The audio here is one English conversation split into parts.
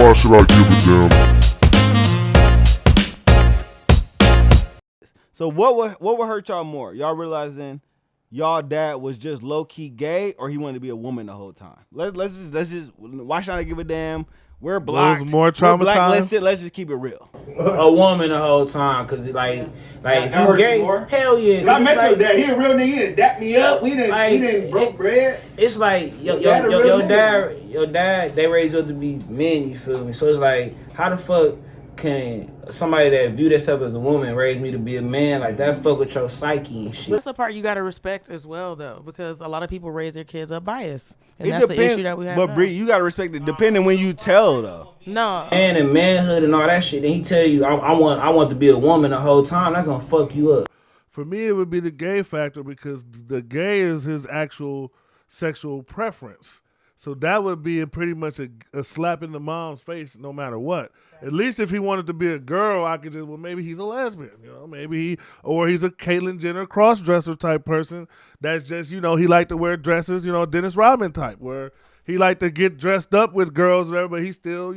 why should I give a damn? So what would hurt y'all more? Y'all realizing y'all dad was just low key gay, or he wanted to be a woman the whole time? Let's just why should I give a damn? We're blocked. Was more We're traumatized. blacklisted. Let's just keep it real. A woman the whole time, cause like That if you hurts gay, more? hell yeah. I met like, your dad. He a real nigga. He done dap me up. We didn't broke bread. It's like your dad, they raised you up to be men. You feel me? So it's like, how the fuck can somebody that view themselves as a woman raise me to be a man? Like that fuck with your psyche and shit. That's the part you gotta respect as well, though, because a lot of people raise their kids up biased, and that's the issue that we have. But now. Bree, you gotta respect it, depending when you tell though. No, And manhood and all that shit. Then he tell you, I want to be a woman the whole time. That's gonna fuck you up. For me, it would be the gay factor because the gay is his actual sexual preference. So that would be pretty much a slap in the mom's face no matter what. At least if he wanted to be a girl, I could just, well, maybe he's a lesbian, maybe or he's a Caitlyn Jenner cross-dresser type person that's just, he liked to wear dresses, Dennis Rodman type, where he liked to get dressed up with girls, whatever, but he still,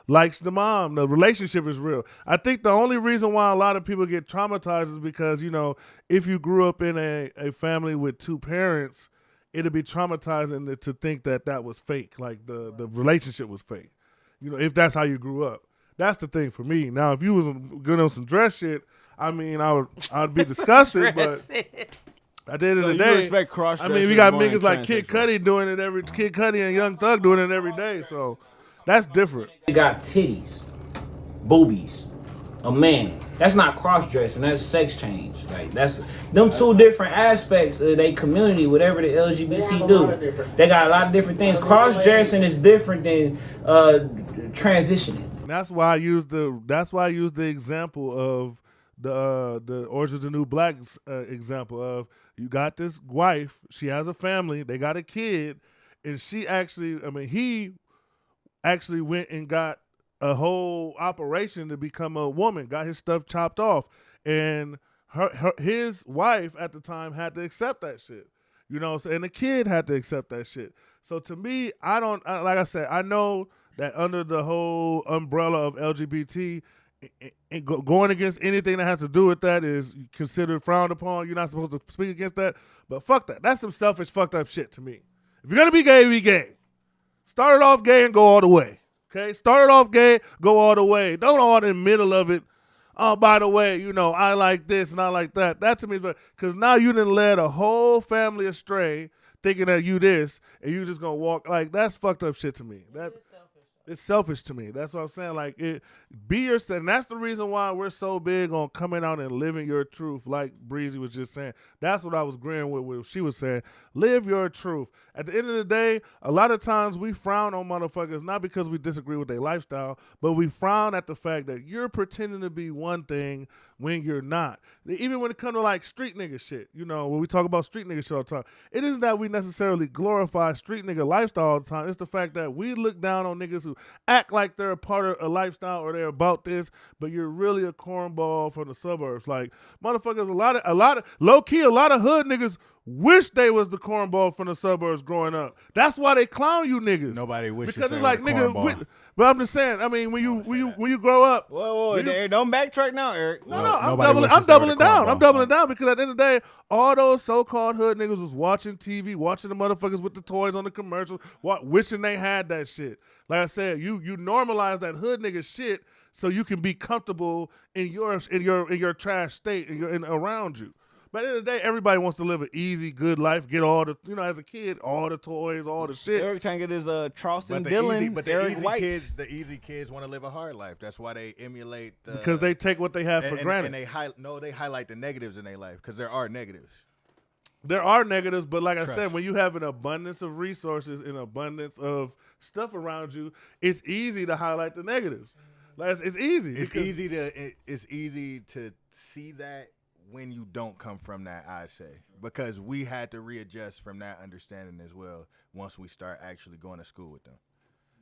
likes the mom. The relationship is real. I think the only reason why a lot of people get traumatized is because, if you grew up in a family with two parents, it'd be traumatizing to think that was fake, like the relationship was fake. If that's how you grew up. That's the thing for me. Now, if you was good on some dress shit, I'd be disgusted, but at the end of the day, respect we got niggas like Kid Cudi doing it Kid Cudi and Young Thug doing it every day, so that's different. They got titties, boobies, a man. That's not cross-dressing, that's sex change. Like that's them two different aspects of their community, whatever the LGBT do. They got a lot of different things. Cross-dressing is different than transitioning. That's why I use the example of the Orange is the New Black example of, you got this wife, she has a family, they got a kid, and he actually went and got a whole operation to become a woman, got his stuff chopped off, and his wife at the time had to accept that shit, and the kid had to accept that shit. So to me, like I said, I know that under the whole umbrella of LGBT, going against anything that has to do with that is considered frowned upon. You're not supposed to speak against that, but fuck that. That's some selfish, fucked up shit to me. If you're gonna be gay, be gay. Start it off gay and go all the way. Okay, start it off gay, go all the way. Don't all in the middle of it. Oh, by the way, I like this and I like that. That to me is because now you done led a whole family astray, thinking that you this and you just gonna walk like that's fucked up shit to me. It's selfish to me. That's what I'm saying. Like, be yourself. And that's the reason why we're so big on coming out and living your truth, like Breezy was just saying. That's what I was agreeing with what she was saying. Live your truth. At the end of the day, a lot of times we frown on motherfuckers, not because we disagree with their lifestyle, but we frown at the fact that you're pretending to be one thing when you're not. Even when it comes to like street nigga shit, when we talk about street nigga shit all the time, it isn't that we necessarily glorify street nigga lifestyle all the time. It's the fact that we look down on niggas who act like they're a part of a lifestyle or they're about this, but you're really a cornball from the suburbs. Like, motherfuckers, a lot of low key, a lot of hood niggas wish they was the cornball from the suburbs growing up. That's why they clown you niggas. Nobody wishes because they it's were like the cornball. But I'm just saying. I mean, when you grow up, whoa, don't backtrack now, Eric. No, I'm doubling down. I'm doubling down because at the end of the day, all those so-called hood niggas was watching TV, watching the motherfuckers with the toys on the commercials, wishing they had that shit. Like I said, you normalize that hood nigga shit so you can be comfortable in your trash state and around you. But at the end of the day, everybody wants to live an easy, good life, get all the, as a kid, all the toys, all the shit. Eric trying to get his Charleston But Dillon, the White. easy kids want to live a hard life. That's why they emulate. Because they take what they have for granted. And they highlight the negatives in their life because there are negatives. There are negatives, but like I said, when you have an abundance of resources and abundance of stuff around you, it's easy to highlight the negatives. Like it's easy. It's easy to see that when you don't come from that, I say, because we had to readjust from that understanding as well once we start actually going to school with them.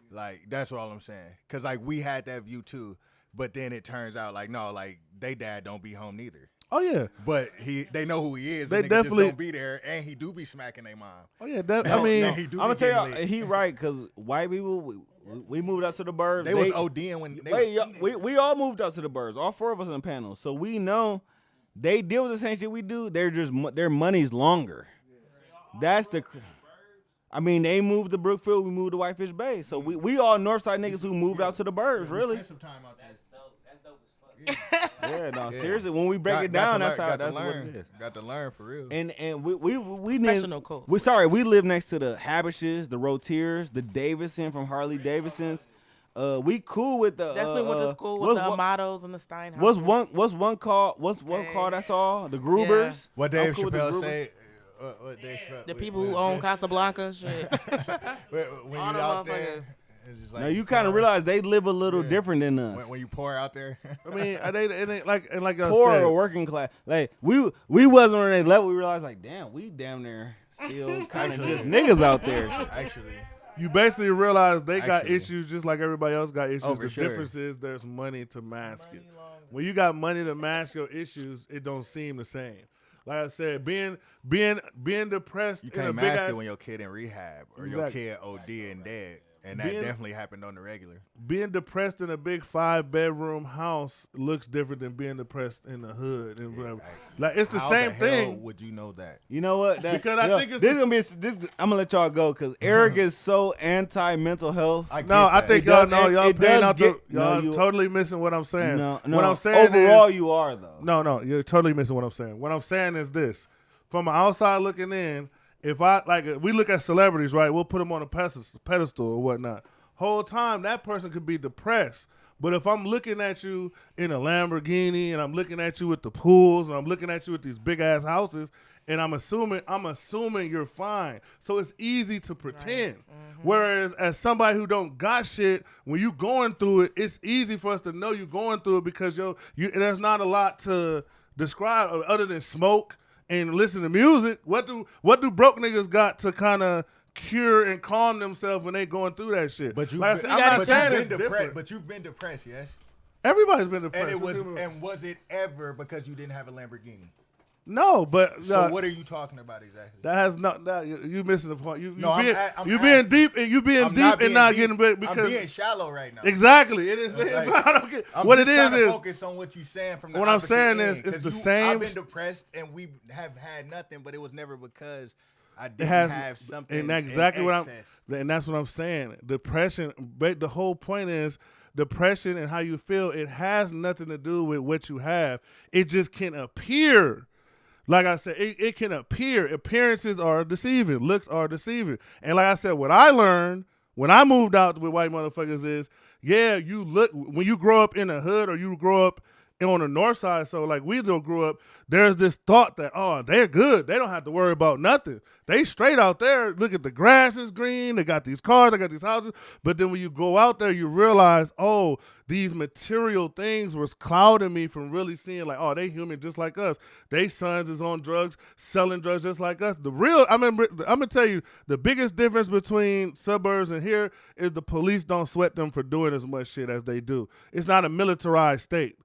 Like, that's all I'm saying. Because, like, we had that view, too, but then it turns out, like, no, like, they dad don't be home neither. Oh, yeah. But they know who he is. They and definitely just don't be there, and he do be smacking their mom. Oh, yeah. I'm going to tell y'all, he right, because white people, We moved out to the burbs. They was ODing when they Wait, was we all moved out to the burbs. All 4 of us in the panel. So we know they deal with the same shit we do. They're just their money's longer. That's the. I mean, they moved to Brookfield. We moved to Whitefish Bay. So we all Northside niggas who moved out to the burbs. Really. spent some time out there. That's dope as fuck. Yeah, no, seriously. When we break it down, that's what it is. Got to learn for real. And we Professional code we switch. we live next to the Habishes, the Rotiers, the Davison from Harley Davidsons. We cool with the Definitely went to school with the Amados and the Steinhauers. What's one call that's all? The Grubers. What I'm Dave cool with the Chappelle Grubers. say? What Dave Chappelle, The people who own Casablanca, shit. when All you them out there, motherfuckers. it's just like Now you kind of realize they live a little Yeah. different than us. when you pour out there. I mean, it ain't like I Poor said. or working class. Like we wasn't on that level. We realized like, damn, we damn near still kind of just niggas out there. Actually, You basically realize they got Actually. issues just like everybody else got issues. Oh, for The sure. difference is there's money to mask it. When you got money to mask your issues, it don't seem the same. Like I said, being depressed you in a can't big mask ass, it when your kid in rehab or Exactly. your kid OD and dead, and that Being- definitely happened on the regular. being depressed in a big 5-bedroom house looks different than being depressed in the hood and whatever. Like it's the How same the hell thing. would you know that? You know what? Because I think it's this the- gonna be this. I'm gonna let y'all go because Eric is so anti mental health. I get No, I that. think It y'all does- know it- y'all it paying does out get- the y'all no, you- totally missing what I'm saying. No, What I'm saying overall is, you are though. No, you're totally missing what I'm saying. What I'm saying is this: from an outside looking in, if we look at celebrities, right? We'll put them on a pedestal or whatnot. Whole time that person could be depressed. But if I'm looking at you in a Lamborghini and I'm looking at you with the pools and I'm looking at you with these big ass houses, and I'm assuming you're fine. So it's easy to pretend. Whereas as somebody who don't got shit, when you going through it, it's easy for us to know you're going through it because there's not a lot to describe other than smoke and listen to music. What do broke niggas got to kind of cure and calm themselves when they going through that shit? But you've Like I been, said, I'm not but saying you've it's been depressed. different. But you've been depressed, yes. Everybody's been depressed. And was it ever because you didn't have a Lamborghini? No, but So what are you talking about exactly? that has not. That you missing the point. You No, being, I'm you being asking. deep and you being I'm deep not and being not deep. getting bit I'm because being shallow right now. exactly it is. Like, I don't get, I'm what just it trying to is focus on what you're saying from the what I'm opposite saying end, is it's 'cause the same- I've been depressed and we have had nothing, but it was never because I it didn't has have something. and that's exactly in what excess. and that's what I'm saying. Depression. But the whole point is depression and how you feel. It has nothing to do with what you have. It just can appear. Like I said, it can appear. Appearances are deceiving. Looks are deceiving. And like I said, what I learned when I moved out with white motherfuckers is, yeah, you look, when you grow up in the hood or you grow up on the north side, so like we don't grow up, there's this thought that, oh, they're good. They don't have to worry about nothing. They straight out there. Look at the grass is green. They got these cars. They got these houses. But then when you go out there, you realize, oh, these material things was clouding me from really seeing like, oh, they human just like us. They sons is on drugs, selling drugs just like us. I'm gonna tell you, the biggest difference between suburbs and here is the police don't sweat them for doing as much shit as they do. It's not a militarized state.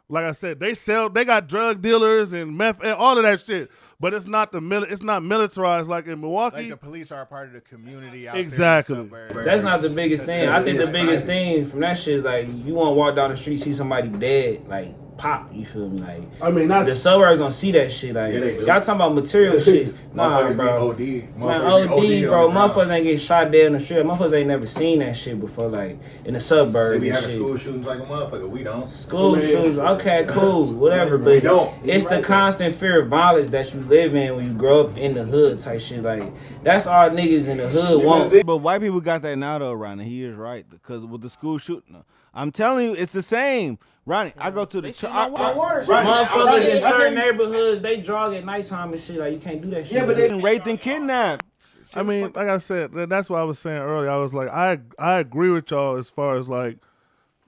Like I said, they got drug dealers and meth and all of that shit, but it's not it's not militarized like in Milwaukee. Like the police are a part of the community out Exactly. there. in the suburbs. That's not the biggest thing. I think the biggest thing from that shit is like you want to walk down the street, see somebody dead, like pop. You feel me? Like I mean, that's the suburbs don't see that shit. Like Yeah, they do. y'all talking about material shit. Nah, Motherfuckers bro. be OD. Man, Motherfuckers OD, be bro. on the ground. Motherfuckers ain't get shot dead in the street. Motherfuckers ain't never seen that shit before, like in the suburbs They be and having shit. school shootings like a motherfucker. We don't. School shootings, okay, cool, whatever. We But don't. it's the constant fear of violence that you live in when you grow up in the hood type shit. Like that's all niggas in the hood want. But white people got that now though, Ronnie. He is right because with the school shooting, I'm telling you, it's the same. Ronnie, I go to the church. Motherfuckers in certain neighborhoods, they jog at nighttime and shit. Like you can't do that shit. Yeah, but they been raped and kidnapped. I mean, like I said, that's what I was saying earlier. I was like, I agree with y'all as far as like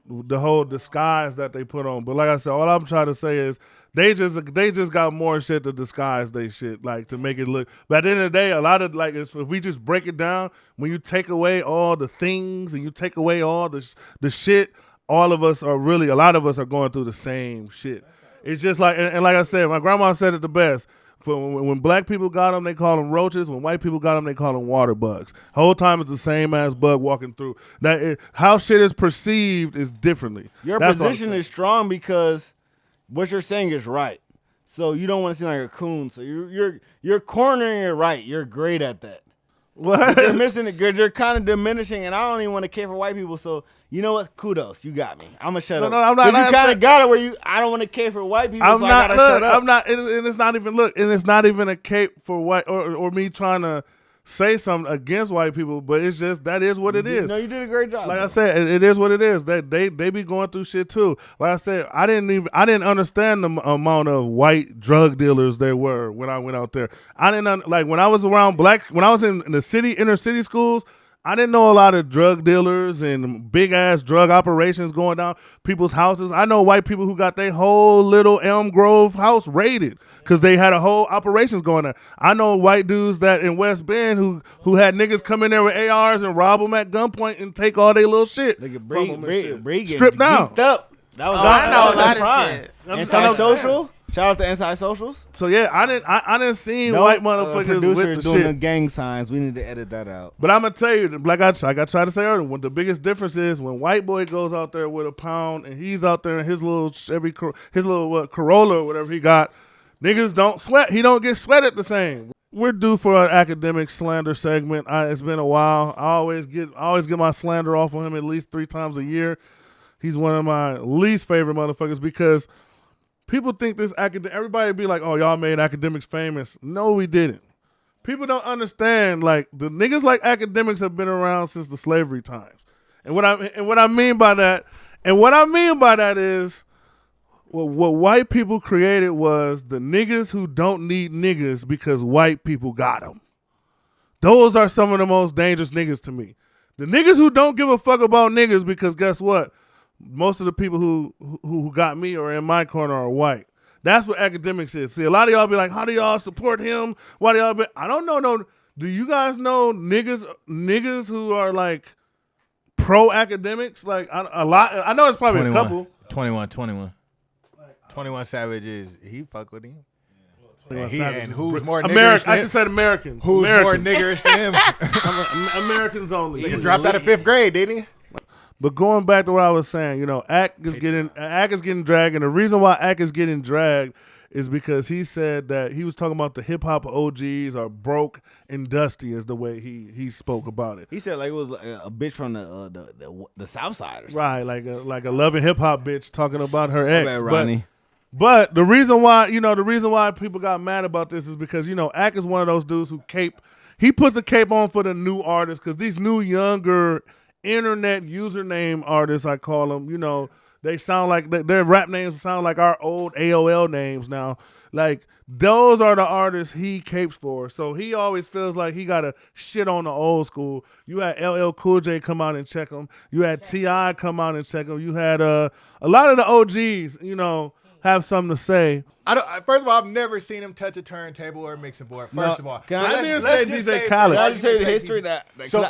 the whole disguise that they put on. But like I said, all I'm trying to say is they just got more shit to disguise they shit, like to make it look. But at the end of the day, a lot of like if we just break it down, when you take away all the things and you take away all the shit, a lot of us are going through the same shit. It's just like and like I said, my grandma said it the best. When black people got them, they call them roaches. When white people got them, they call them water bugs. Whole time it's the same ass bug walking through. How shit is perceived is differently. Your position is strong because what you're saying is right. So you don't want to seem like a coon. So you're cornering it right. You're great at that. What? You're missing it good. You're kind of diminishing, and I don't even want to care for white people. So you know what? Kudos, you got me. I'm gonna shut up. No, I'm not. You kind of got it where I don't want to care for white people. I'm so not. I gotta shut up. I'm not. And it's not even and it's not even a cape for white or me trying to say something against white people. But it's just that is what it is. No, you did a great job. Like I said, it is what it is. They be going through shit too. Like I said, I didn't understand the amount of white drug dealers there were when I went out there. I didn't like when I was around when I was in the inner city schools. I didn't know a lot of drug dealers and big ass drug operations going down people's houses. I know white people who got their whole little Elm Grove house raided because they had a whole operations going there. I know white dudes that in West Bend who had niggas come in there with ARs and rob them at gunpoint and take all their little shit. Stripped down. Up. That was I know a lot of shit. Antisocial. Shout out to antisocials. So yeah, I didn't see white motherfuckers with the doing shit. the gang signs. We need to edit that out. But I'm gonna tell you, like I tried to say earlier, what the biggest difference is when white boy goes out there with a pound and he's out there in his little Corolla or whatever he got, niggas don't sweat. He don't get sweated the same. We're due for an academic slander segment. It's been a while. I always get my slander off on him at least 3 times a year. He's one of my least favorite motherfuckers because people think this everybody be like, oh, y'all made Akademiks famous. No, we didn't. People don't understand, like, the niggas like Akademiks have been around since the slavery times. And what I mean by that is what white people created was the niggas who don't need niggas because white people got them. Those are some of the most dangerous niggas to me. The niggas who don't give a fuck about niggas because guess what? Most of the people who got me or in my corner are white. That's what Akademiks is. See, a lot of y'all be like, how do y'all support him? Why do y'all be? I don't know. No, do you guys know niggas who are like pro Akademiks? Like a lot. I know it's probably 21, a couple. 21 Savage he fuck with him. And who's more American? niggerish? I should say Americans. Who's Americans. more niggerish than him? Americans only. He dropped out of 5th grade, didn't he? But going back to what I was saying, you know, Ak is getting dragged, and the reason why Ak is getting dragged is because he said that he was talking about the hip hop OGs are broke and dusty, is the way he spoke about it. He said like it was a bitch from the South Side or something. Right, like a loving hip hop bitch talking about her ex. Bad, Ronnie. But the reason why people got mad about this is because, you know, Ak is one of those dudes he puts a cape on for the new artists because these new younger internet username artists, I call them, you know, they sound like their rap names sound like our old AOL names now. Like those are the artists he capes for. So he always feels like he got to shit on the old school. You had LL Cool J come out and check him. You had T.I. come out and check him. You had a lot of the OGs, you know, have something to say. First of all, I've never seen him touch a turntable or a mixing board. First of all, I didn't say DJ Khaled. I just say the history that. So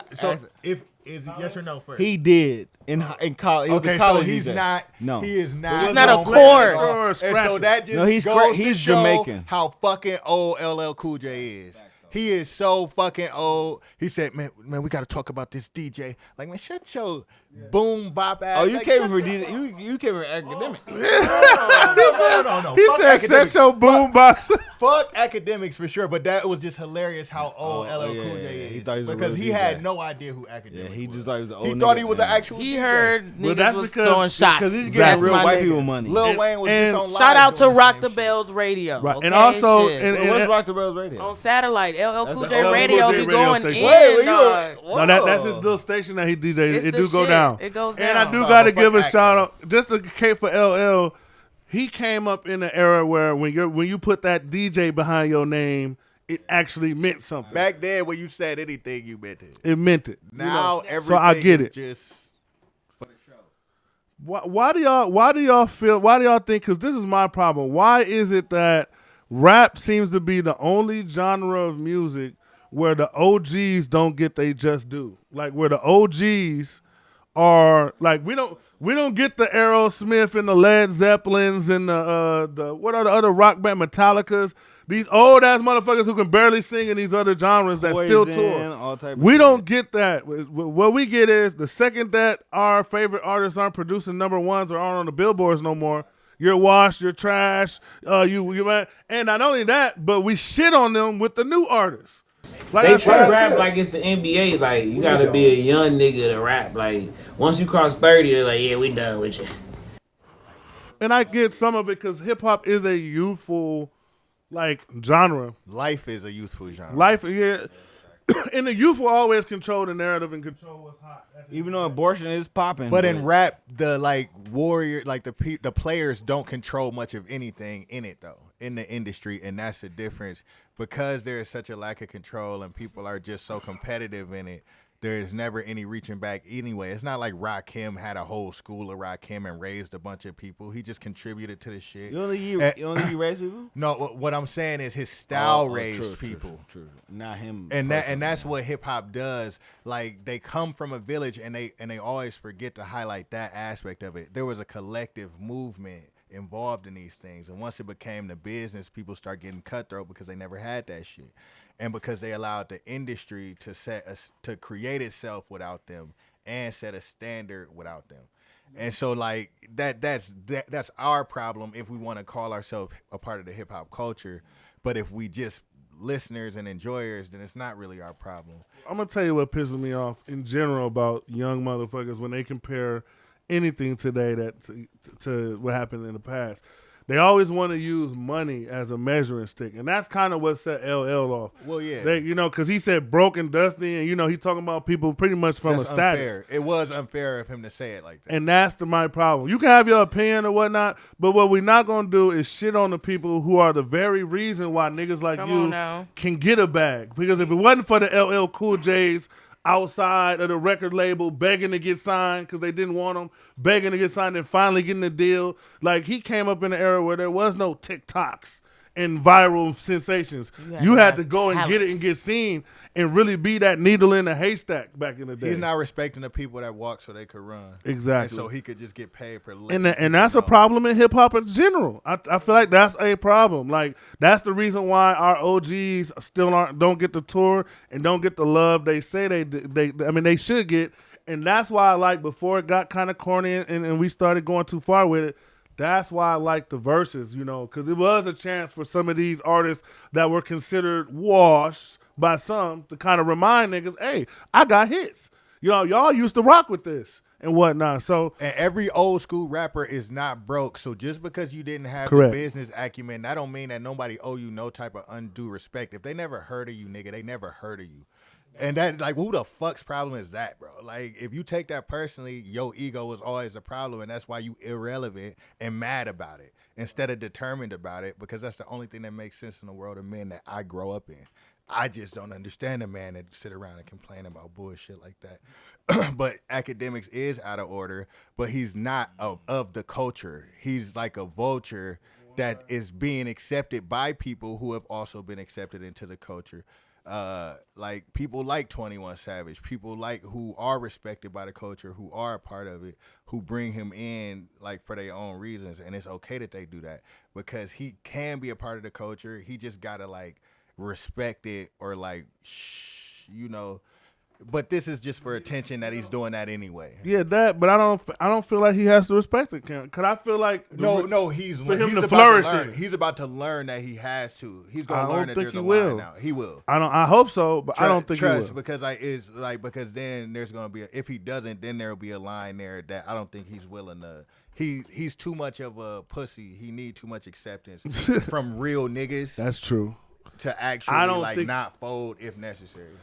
if is yes or no first? He did in college. Okay, so he's DJ. not. No, he is not. He's not a core. And so that just he's goes he's to show Jamaican. how fucking old LL Cool J is. He is so fucking old. He said, man, we got to talk about this DJ. Like, man, shut your boom bop ass. Oh, you like, came for DJ. You came for Akademiks. No. He Fuck said, Akademiks. "Set your boombox." Fuck Akademiks for sure, but that was just hilarious how old LL Cool yeah, J is. he thought he was a because real he DJ. had no idea who Akademiks Yeah, he was. just thought he was an old He nigga. thought he was an actual He DJ. heard Well, niggas that's was because- throwing shots. Because he's That's getting real my white nigga. people money. Lil Wayne was And just on live Shout out to doing the Rock same the shit. Bells Radio. Right, Okay? and also, Shit. and What's Rock the Bells Radio? On satellite, LL Cool That's J the LL Radio Cool J be radio going station. in, Wait, dog. no, that's his little station that he DJs. It's It the do go shit. down. It goes And I down. do Oh, got to but give a fuck shout out just to K for LL. He came up in the era where when you put that DJ behind your name, it actually meant something. Back then, when you said anything, you meant it. It meant it. Now So everything I get is it. just for the show. Why do y'all think? Because this is my problem. Why is it that rap seems to be the only genre of music where the OGs don't get they just due? Like where the OGs are like we don't get the Aerosmith and the Led Zeppelins and the what are the other rock band Metallicas. These old ass motherfuckers who can barely sing in these other genres that still Poison, tour. all type of We shit. don't get that. What we get is the second that our favorite artists aren't producing number ones or aren't on the billboards no more, you're washed, you're trash, you man. And not only that, but we shit on them with the new artists. Like They I treat said, rap like it's the NBA. Like, you gotta be a young nigga to rap. Like, once you cross 30, they're like, yeah, we done with you. and I get some of it because hip hop is a youthful like genre. Life is a youthful genre. Life, yeah. And the youth will always control the narrative and control what's hot. Even though abortion is popping. But in rap, the like warrior, like the players don't control much of anything in it though, in the industry, and that's the difference because there is such a lack of control and people are just so competitive in it. There's never any reaching back anyway. It's not like Rakim had a whole school of Rakim and raised a bunch of people. He just contributed to the shit. You only raise people? No, what I'm saying is his style raised people. True. Not him. And that's what hip hop does. Like they come from a village and they always forget to highlight that aspect of it. There was a collective movement involved in these things, and once it became the business, people start getting cutthroat because they never had that shit, and because they allowed the industry to create itself without them and set a standard without them. And so like that's our problem if we want to call ourselves a part of the hip hop culture. But if we just listeners and enjoyers, then it's not really our problem. I'm gonna tell you what pisses me off in general about young motherfuckers when they compare anything today to what happened in the past. They always want to use money as a measuring stick, and that's kind of what set LL off. Well, yeah, because he said broke and dusty, and he talking about people pretty much from that's a status. Unfair. It was unfair of him to say it like that, and that's my problem. You can have your opinion or whatnot, but what we're not gonna do is shit on the people who are the very reason why niggas like you can get a bag. Because if it wasn't for the LL Cool J's outside of the record label begging to get signed because they didn't want him, begging to get signed and finally getting a deal. Like, he came up in an era where there was no TikToks and viral sensations. You had to go and get it and get seen and really be that needle in the haystack back in the day. He's not respecting the people that walk so they could run. Exactly. And so he could just get paid for and that's a problem in hip-hop in general. I feel like that's a problem. Like, that's the reason why our OGs still don't get the tour and don't get the love they say they should get. And that's why I like, before it got kind of corny and we started going too far with it, that's why I like the verses, because it was a chance for some of these artists that were considered washed by some to kind of remind niggas, hey, I got hits. Y'all used to rock with this and whatnot. So, and every old school rapper is not broke. So just because you didn't have the business acumen, that don't mean that nobody owe you no type of undue respect. If they never heard of you, nigga, they never heard of you. And that, like, who the fuck's problem is that, bro? Like, if you take that personally, your ego is always a problem, and that's why you irrelevant and mad about it instead of determined about it, because that's the only thing that makes sense in the world of men that I grow up in. I just don't understand a man that sit around and complain about bullshit like that. But Akademiks is out of order, but he's not of the culture. He's like a vulture that is being accepted by people who have also been accepted into the culture. Like people like 21 Savage, people like who are respected by the culture, who are a part of it, who bring him in like for their own reasons, and it's okay that they do that because he can be a part of the culture. He just gotta like respect it or like But this is just for attention that he's doing that anyway. Yeah, but I don't feel like he has to respect it, cause I feel like he's to flourish. He's about to learn that he has to. He's gonna learn that there's a line now. He will. I hope so, but I don't think he will. Because then there's gonna be if he doesn't, then there'll be a line there that I don't think he's willing to. He's too much of a pussy. He need too much acceptance from real niggas. That's true. To actually not fold if necessary.